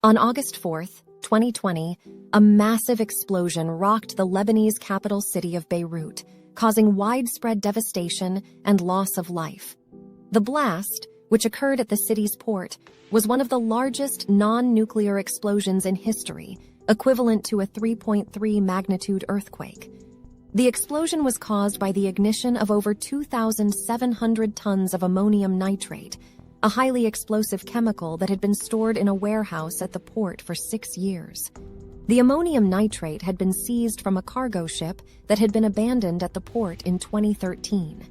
On August 4, 2020, a massive explosion rocked the Lebanese capital city of Beirut, causing widespread devastation and loss of life. The blast, which occurred at the city's port, was one of the largest non-nuclear explosions in history, equivalent to a 3.3 magnitude earthquake. The explosion was caused by the ignition of over 2,700 tons of ammonium nitrate, a highly explosive chemical that had been stored in a warehouse at the port for 6 years. The ammonium nitrate had been seized from a cargo ship that had been abandoned at the port in 2013.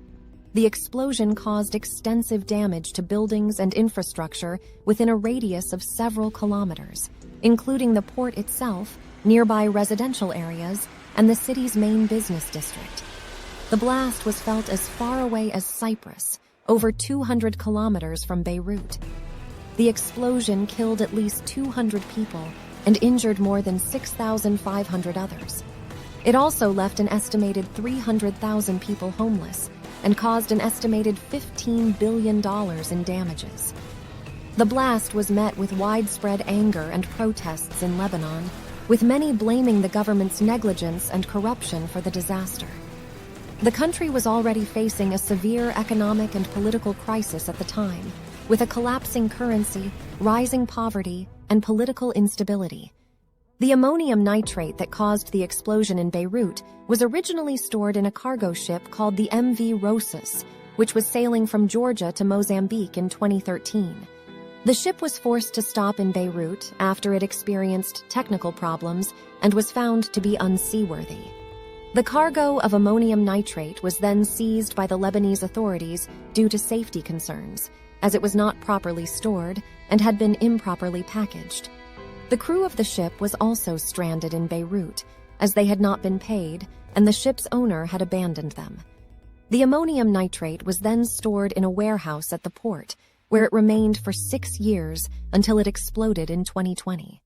The explosion caused extensive damage to buildings and infrastructure within a radius of several kilometers, including the port itself, nearby residential areas, and the city's main business district. The blast was felt as far away as Cyprus, over 200 kilometers from Beirut. The explosion killed at least 200 people and injured more than 6,500 others. It also left an estimated 300,000 people homeless and caused an estimated $15 billion in damages. The blast was met with widespread anger and protests in Lebanon, with many blaming the government's negligence and corruption for the disaster. The country was already facing a severe economic and political crisis at the time, with a collapsing currency, rising poverty, and political instability. The ammonium nitrate that caused the explosion in Beirut was originally stored in a cargo ship called the MV Rosas, which was sailing from Georgia to Mozambique in 2013. The ship was forced to stop in Beirut after it experienced technical problems and was found to be unseaworthy. The cargo of ammonium nitrate was then seized by the Lebanese authorities due to safety concerns, as it was not properly stored and had been improperly packaged. The crew of the ship was also stranded in Beirut, as they had not been paid and the ship's owner had abandoned them. The ammonium nitrate was then stored in a warehouse at the port, where it remained for 6 years until it exploded in 2020.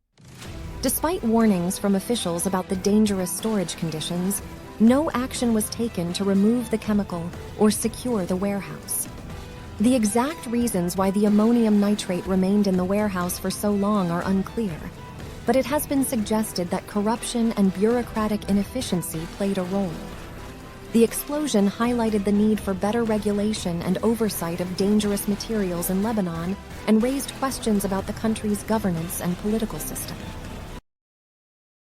Despite warnings from officials about the dangerous storage conditions, no action was taken to remove the chemical or secure the warehouse. The exact reasons why the ammonium nitrate remained in the warehouse for so long are unclear, but it has been suggested that corruption and bureaucratic inefficiency played a role. The explosion highlighted the need for better regulation and oversight of dangerous materials in Lebanon and raised questions about the country's governance and political system.